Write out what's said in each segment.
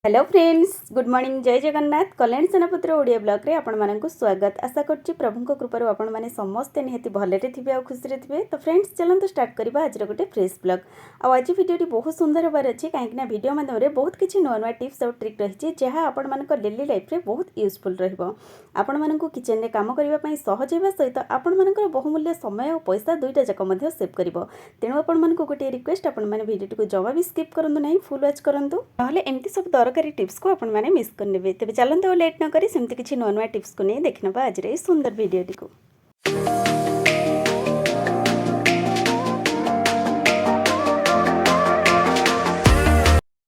Hello friends good morning जय जगन्नाथ कल्याण सेनापतिर Odia blog रे आपण मानकु स्वागत आशा करछि प्रभु कृपार आपण माने समस्ते निहति भलरे थिबे आ खुशी रे थिबे। तो फ्रेंड्स चलंतु स्टार्ट करबा आज गोटे फ्रेश ब्लॉग। आज वीडियोटी बहुत सुंदर होबार अछि काहेकि वीडियो माध्यम रे बहुत किछि नवा नवा टिप्स और ट्रिक रहिछि जहा आपण मानक डेली लाइफ रे बहुत यूजफुल रहइबो। आपण मानकु किचन रे काम करबा पई सहज हेबा सहित आपण मानकर बहुमूल्य समय और पैसा दुईटा जक मध्ये सेव करबो। तेणु आपण मानकु गोटे रिक्वेस्ट आपण माने वीडियोटी को जमा भी स्किप करंतु नहीं फुल वॉच करंतु नहले एमती सब दरकारी टिप्स को आपण माने मिस करनेबे। तेबे चलंतु लेट न करी सेमती किछि नवा नवा टिप्स को नै देखनबा आज रे सुंदर वीडियोटी को।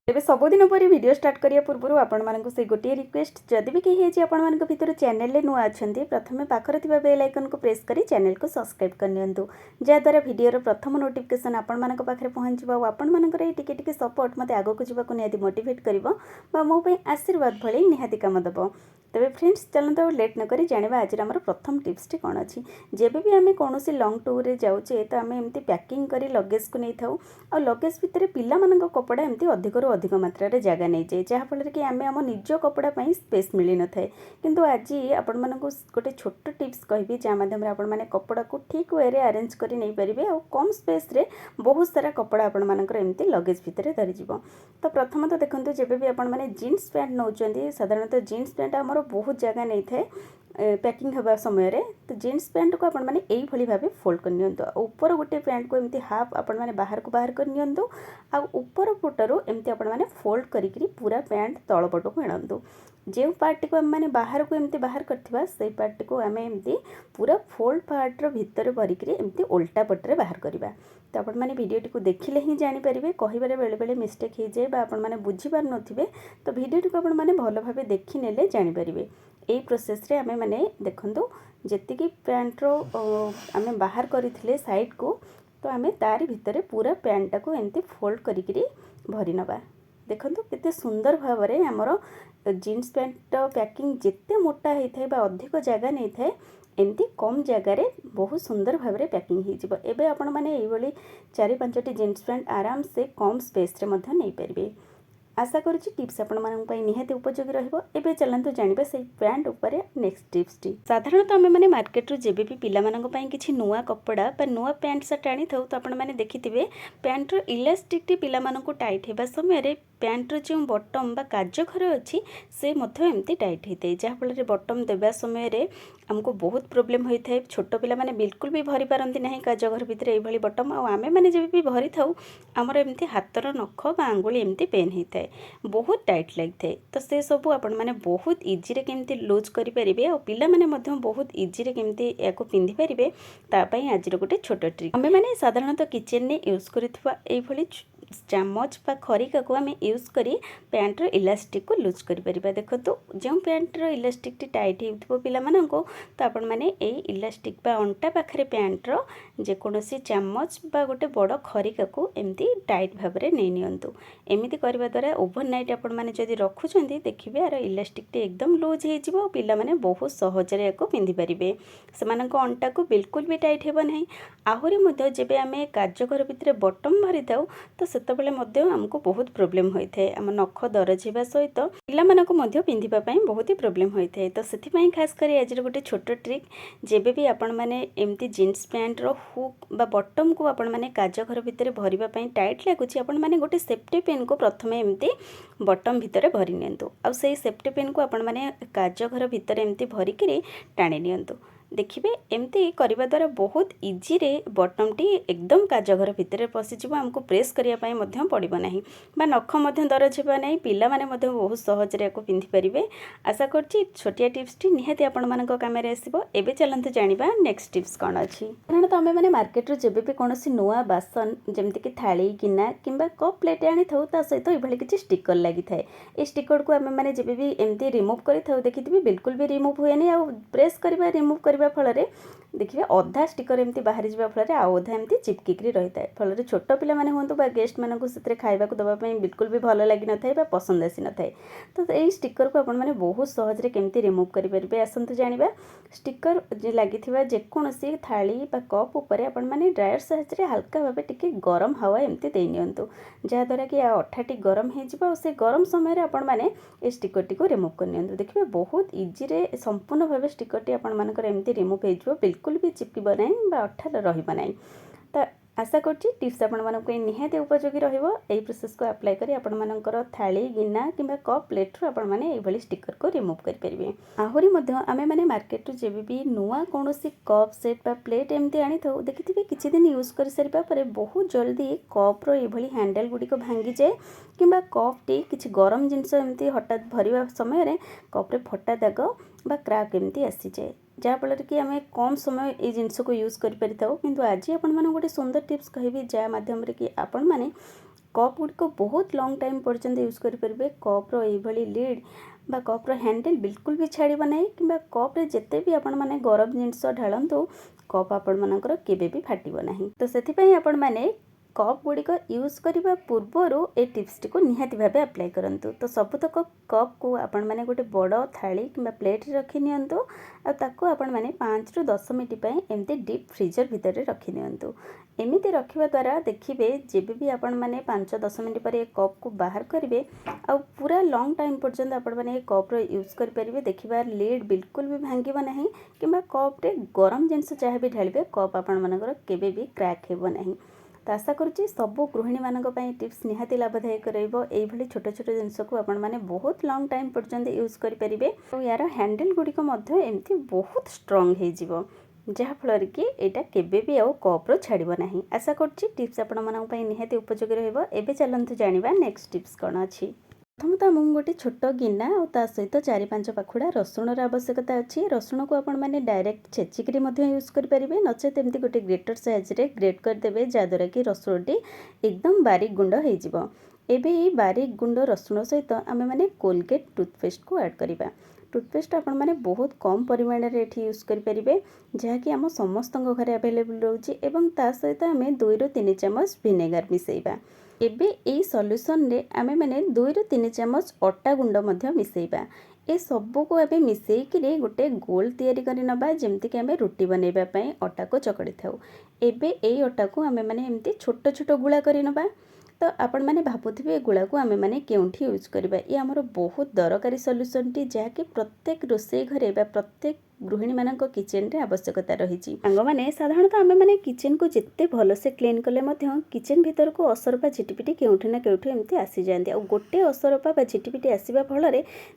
तेबे सबुदिन परी वीडियो स्टार्ट करिया पूर्व आपण मानक से गोटे रिक्वेस्ट जदि भी कही है आपण मानक भितर चैनल रे नुआ अछंती प्रथमे पाखरे थिबा बेल आइकन को प्रेस करी चैनल को सब्सक्राइब कर नियंतु जा द्वारा वीडियो रो प्रथम नोटिफिकेशन आपण मानक पाखरे पहुंचबा और आपण मानक रे टिके टिके सपोर्ट मते आगो को जीवा को निहाती मोटिवेट करिवो बा मो पई आशीर्वाद भली निहाती काम दबो। तेबे फ्रेंड्स चलंतु लेट न करी जानिबा आज हमर प्रथम टिप्स टी कोन अछि। जेबे भी आमे कोनोसी लॉन्ग टूर रे जाउचे तो आमे एमती पैकिंग करी लगेज को नै थाउ और लगेज भितर पिला मानक कपड़ा एमती अधिक रो अधिक मात्रा रे जगह नै जे जहा फल कि आमे हम निज कपड़ा पई स्पेस मिली न थाए। किंतु आज आपण मानक गोटे छोट टिप्स कहबी जा माध्यम रे आपण माने कपड़ा को ठीक वे रे अरेंज करी नै परिबे और कम स्पेस रे बहुत सारा कपड़ा आपण मानकर एमती लगेज भितर धरि जिवो। तो प्रथम तो देखंतु जेबे भी आपण माने जीन्स पैंट नौचंदी साधारणतः जीन्स पैंट हमर बहुत जगह नहीं थाए पैकिंग हवा समय रे। तो जीन्स पैंट को आपण माने एई भली भाबे फोल्ड कर नियंतु ऊपर गोटे पैंट को एमती हाफ आपण माने बाहर कर नियंतु आ ऊपर फोटो एमती आपण माने फोल्ड करिकरी पूरा पैंट तळ पटो को एणंतु। जो पार्ट को मैंने बाहर को एमती बाहर करथिबा से पार्ट को आमे एमती पूरा फोल्ड पार्ट रो भीतर भरिकरी एमती उल्टा पटरे बाहर करिबा। तो आपण माने वीडियोटी को देखिले ही जानि परिबे कहिबारे बेले बेले मिस्टेक हे जाय बा आपण माने बुझी पार नथिबे। तो वीडियोटी को आपण माने भलो भाबे देखि नेले जानि परिबे। एई प्रोसेस रे आमे माने देखंतु जेतिकी पैंट रो आमे बाहर करिथिले साइड को तो आमे तारी भितरे पूरा पैंट को एमती फोल्ड करिकरी भरि नबा। देखंतु केते सुंदर भाबरे हमरो जीन्स पैंट पैकिंग जिते मोटा होता है अधिक जगह नहीं थाए एमती कम जगार बहुत सुंदर भाव में पैकिंग हो एबे आपण माने एई भली 4-5टी जीन्स पैंट आराम से कम स्पेस रे मध्य नहीं पारिबे। आशा करुछि टिप्स आपण मानन पई निहाती उपयोगी रहइबो। एबे चलंतु जानिबा से पैंट ऊपर नेक्स्ट टिप्स टी। साधारणतः आमे माने मार्केट रो जेबे भी पिला मानन पई किछि नुवा कपड़ा बा नुवा पैंट शर्ट आनी थाउ तो आपण माने देखिथिबे पैंट रो इलास्टिक टी पिला मानन को टाइट हेबा समय रे पैंट रो जो बटम बा काज घर अछि से मध्य एमती टाइट होते जहा फल रे बटम देबा समय रे हमको बहुत प्रॉब्लम होता है। छोट पिला माने बिल्कुल भी भरी पारंती नहीं काज घर भितर एई भली बटम आ आमे माने जेबे भी भरी थाउ हमर एमती हातर नख बा आंगुली एमती पेन होता है बहुत टाइट लगता है। तो से सब आपण माने बहुत इजी रे केमती लूज करि परिबे और पिला माने मध्य बहुत इजी रे केमती याको पिंधि परिबे ता पई आज रो गोटे छोट ट्रिक। आमे माने साधारणतः किचन ने यूज करिथवा एई भली चामच बा खरिका को आमे यूज करी पैंट रो इलास्टिक को लूज करि परिबा। देखो तो जो पैंट रो इलास्टिक टी टाइट हेथबो पिला माननको तो आपण माने ए इलास्टिक बा अंटा पाखरे पैंट रो जे कोनोसी चामच बा गोटे बड़ खरिका को एमती टाइट भाबरे नै नियंतु। एमिति करबा द्वारा ओवरनाइट आपण माने जदी रखुचंदी देखिबे आरो इलास्टिक टी एकदम लूज हे जिवो पिला माने बहुत सहज रे एको पिंधि परिबे सेमाननको अंटा को बिल्कुल भी टाइट हेबो नहीं। आहुरी मध्ये जेबे आमे काज घर भितरे बटम भरि दाउ तो सेतबेले मध्ये हमको बहुत प्रॉब्लम होइथे आम नख दरज हेबा सहित पिला मानको मध्ये पिंधिबा पई बहुत ही प्रॉब्लम होइथे। तो सेथि पई खास करी आज गोटे छोट ट्रिक जेबे भी आपण माने एमती जीन्स पैंट रो हुक बा बटम को आपण माने काज घर भितरे भरिबा पई टाइट लागुची आपण माने गोटे सेफ्टी पिन को प्रथमे एमती बटम भितरे भरि नियंतु आ सेही सेफ्टी पिन को आपण माने काज घर भितरे एमती भरि करी टाणी नियंतु। देखिए एमती करने द्वारा बहुत इजी रे बटम टी एकदम काज घर भितर पशिज आमको प्रेस करने पड़ो ना बा नख दरज होगा ना पिला माने बहुत सहज रे को पिंधि पारे। आशा करछि छोटिया टिप्स टी निहाती आपण मानक काम रे आसीबो। एबे चलंतु जानिबा नेक्स्ट टिप्स कोन अछि। कारण तो आमे माने मार्केट रो जेबे भी कोनोसी नुवा बासन जेमति कि थाली गिना किंबा कप प्लेट आनी थाउ ता सहित एभली किछि स्टिकर लागि थाए ए स्टिकर को आमे माने जेबे भी एमती रिमूव करि थाउ देखिथिबे बिल्कुल भी रिमूव हुएनी आ प्रेस करबा रिमूव करबा କରିବା ଫଳରେ देखिए अधा स्टिकर एमती बाहरी जावा फल आउ अधा एमती चिपकिकी रही है फल छोट पिला माने हुंतु बा गेस्ट मानक से खाइबा दवाई बिल्कुल भी भल लगी न था पसंद आसी न थाए। तो यही स्टिकर को आपण मैंने बहुत सहज केमती रिमूव करेंगे आसतु जाना स्टिकर लगी जेकोसी थाली कप उपर आपण मैंने ड्रायर साहाଯ୍य हल्का भाव टिके गरम हवा एमती दे नियंतु जहाँद्वारा कि अठाटी गरम हो से गरम समय आपण मैंने ये स्टिकर टी रिमूव कर नियंतु देखिए बहुत इजी रे संपूर्ण भाव स्टिकर टी आपण मानकर एमती रिमूव हो बिल्कुल भी चिपकब ना अठा रहा ना। तो आशा करुँची टिप्स आपण मानक निहाती उपयोगी रहिबो। एई प्रोसेस को अप्लाई करी आपण मानकर थाली गिना किंबा कप प्लेट रु आपण माने एभली स्टिकर को रिमूव करि परिबे। आहुरी मध्य आमे माने मार्केट रु जेबे भी नुआ कोनोसी कप सेट बा प्लेट एमती आनी थाउ देखिथिबे किछि दिन यूज करि सरिबा परे बहुत जल्दी कप रो एभली हैंडल गुडी को भांगी जाए किंबा कप टी किछि गरम जिंस एमती हठात भरिबा समय रे कप रे फटा दाग बा क्रैक एमती आसी जाए जहाँफल कि आम कम समय ये जिनस को यूज कर किंतु आज आपण मैंने गोटे सुंदर टिप्स कहबी जहाँ मध्यम कि आपण मैंने कप गुड़ी को बहुत लॉन्ग टाइम पर्यंत यूज करेंगे। कप रो ये लीड बा कप रो हैंडल बिल्कुल भी छाड़ब ना कि कप रे जिते भी आपण मैंने गरम जिनस ढालतु कप आपण मानकर केबे भी फाटिब नाही। तो सेथिपई आपण मैंने कप गुड़िक यूज करने पूर्वर ए टिप्स टी को निहाती भाव अप्लाई करंतु। तो सबुतक कप को आपण मैंने गोटे बड़ थाली किंबा प्लेट रखी नियंतु ताको आपण मैंने 5 ରୁ 10 मिनिट एमती डीप फ्रीजर भितर रखी नियंतु। एमती रखिबा द्वारा देखिबे जेबे भी आपण मैंने 5-10 मिनिट पर कप को बाहर करेंगे आ पूरा लॉन्ग टाइम पर्यंत आपण मैंने कप रो यूज कर परिबे देखिबा लीड बिल्कुल भी भांगिब नाही किंबा कप रे गरम जिनस चाहे भी ढालिबे कप आपण मानकर केबे भी क्रैक हेबो नाही। तो आशा करुँची सबू गृहिणी मानक पई टिप्स निहाती लाभदायक रहिबो। एई भली छोट छोट जिनस को आपण माने बहुत लॉन्ग टाइम पर्यंत यूज करि परिबे और यार हैंडल गुडी को मध्य एमती बहुत स्ट्रांग हे जिवो जहाँ फल कि एटा केबे भी आउ कप रो छाड़िबो नाही। आशा करुँची टिप्स आपण मानक पई निहाती उपयोगी रहिबो। एबे चलंतु जानिबा नेक्स्ट टिप्स कोन अछि। प्रथमतः मुझे गोटे छोट गिना और ता सहित 4-5 पाखुड़ा रसुणर आवश्यकता अच्छी। रसुण को आपण मैंने डायरेक्ट छेचिकी यूज करेंगे नचेत एमती गोटे ग्रेटर साइज ग्रेट करदे जहाँद्वारा कि रसुणटी एकदम बारीक गुंड हो। एवं बारीक गुंड रसुण सहित आम मैंने कोलगेट टूथपेस्ट को ऐड करवा। टूथपेस्ट आपण मैंने बहुत कम परिमाण रे यूज करेंगे जहाँकि आम समस्त घरे अवेलेबल रोचे एवं ता सहित आम 2 ରୁ 3 ଚାମଚ विनेगार मिसेइबा। एबे ए सॉल्यूशन रे आमे माने 2 ରୁ 3 ଚାମଚ अटा गुंड मध्य मिसेइबा। ए सबू को आमे मिसेइकिरे गोटे गोल तैयारी करि नबा जेमति कि आमे रोटी बनेबा पई अटा को चकड़ी थाउ। एबे ए अटा को आमे माने एमति छोट छोट गुळा करि नबा। तो आपण मैंने भावुवे गुड़ा को आम मैंने केउठी यूज करवा। ये आमर बहुत दरकारी सॉल्यूशन टी जहाँकि प्रत्येक रोषे घरे प्रत्येक गृहिणी मान किचेन रे आवश्यकता रही। मैंने साधारणतः आम मैंने किचेन को जिते भल से क्लीन कले किचेन भीतर को असरपा झिटिपिटी केउठी ना केउठी एमती आसी जाती। गोटे असरपा बा झिटिपिटी आसवा फल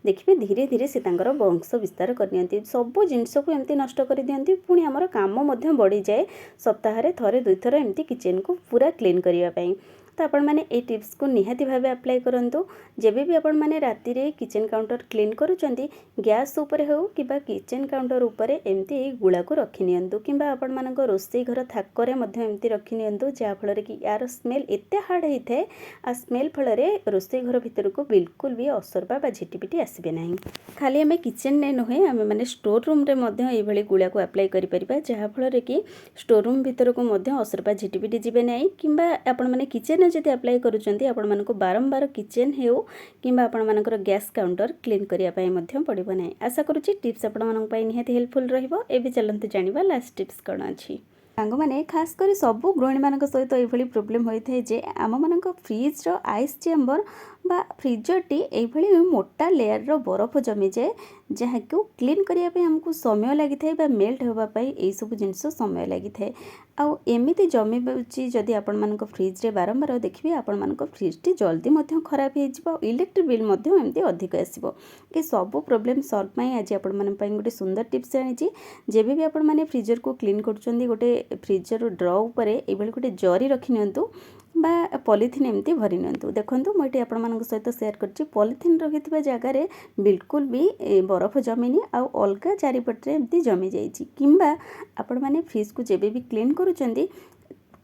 देखिए धीरे धीरे से वंश विस्तार करनी सब जिनस को एमती नष्ट कर दिखती। पुणी आमर काम बढ़ी जाए सप्ताह थरे 2 थर एमती किचेन को पूरा क्लीन करने। तो आपण मैंने ये टिप्स को निहाती भाव अप्लाई करंतु। जेबे भी आपण मैंने राति रे किचेन काउंटर क्लीन करूचंती गैस ऊपर हो किबा किचेन काउंटर ऊपर एमती गुड़ा को रखी नियंतु किंबा आपण मानक रोषे घर थाकरे मध्य एमती रखी नियंतु जहाँ फल कि यार स्मेल एते हार्ड होता है आ स्मेल फल रोषे घर भीतर को बिल्कुल भी असरपा बा झिटिपिटी आसबे नहीं। खाली आम किचेन ने नुहे आम मैंने स्टोर रूम रे मध्य एभली गुड़ा को अप्लाई करि परिबा जहाँ फल कि स्टोर रूम भीतर को मध्य असरपा झिटिपिटी जिबे नहीं किंबा आपण मैंने किचेन जब अप्लाई करुँच आपण मानक बारंबार किचेन हो कि आपण मानकर गैस काउंटर क्लीन करने पड़ो ना। आशा करुँची टिप्स आपण मानक निहाती हेल्पफुल रहिबो। एबे चलंतु जानिबा लास्ट टिप्स कौन अच्छी। सांग मैंने खास कर सबू गृहिणी मान सहित ये प्रोब्लेम होता है जे आम मान फ्रिज रो आइस चेम्बर बा फ्रिजर टी ये मोटा लेयर रो बरफ जमी जाए जहाँ को क्लीन करने आमको समय लगी था मेल्ट होगापाई यही सब जिनस समय लगी था। आउ एमती जमी जदि आपण मान फ्रिज रे बारंबार देखिए आपण मान फ्रिज टी जल्दी खराब हो इलेक्ट्रिक बिल एमती अधिक आसो। ये सब प्रोब्लेम सॉल्व पाई आज आपण मान गोटे सुंदर टिप्स आनी। जेबे भी आपण माने फ्रिजर को क्लीन कर गोटे फ्रिजर ड्र उपर ये गोटे जरी रखी नियंतु बा पॉलिथिन एमती भरी नियंतु। देखंतु मोटी आपण मान सहित शेयर करछि पॉलिथिन रखिथिबा जगार बिल्कुल भी बरफ जमीनी आउ अलगा चारिपटे एमती जमी जाइछि किंबा आपण माने फ्रिज को जेबे भी क्लीन करूचंदी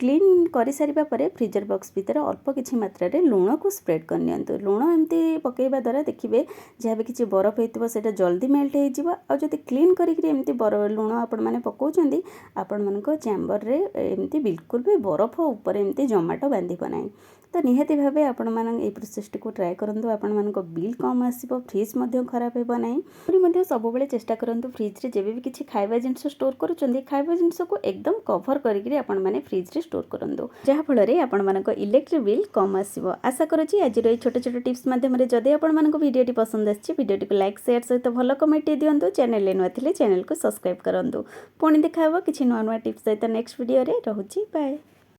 क्लीन कर सारिबा परे फ्रीजर बॉक्स भितर अल्प किछि मात्रा रे लूण को स्प्रेड कर नियंतु। लूण एमती पकेइबा द्वारा देखिबे जहाँ भी किछि बरफ होइतबो सेटा जल्दी मेल्ट हो जिवो। आ जदि क्लीन करिकरी एमती लूण आपण माने पकाउछन्ती आपण मानको चैम्बर रे एमती बिल्कुल भी बरफ ऊपर एमती जमाटो बांधिबो नाही। तो निहाती भावे आपण मानन ए प्रोसेस को ट्राई करंतु। आपण मानको बिल कम आसीबो, फ्रिज मध्ये खराब हेबो नाही। पुरी मध्ये सब बेले चेष्टा करंतु फ्रिज रे जेबे भी किछि खाइबा जिंस स्टोर करूछन्ती खाइबा जिंस को एकदम कवर करिकरी आपण माने फ्रिज रे स्टोर करंतु, जहा फल रे आपण मानको इलेक्ट्रिक बिल कम आसीबो। आशा करूची आज रो छोट छोट टिप्स माध्यम रे जदि आपण मानको वीडियोटी पसंद आछि वीडियोटी को लाइक शेयर सहित भलो कमेंट दियंतु। चैनल ले नथिले चैनल को सब्सक्राइब करंतु। पुणी देखा किछि नवा नवा टिप्स सहित नेक्स्ट वीडियो रे। रहूची बाय।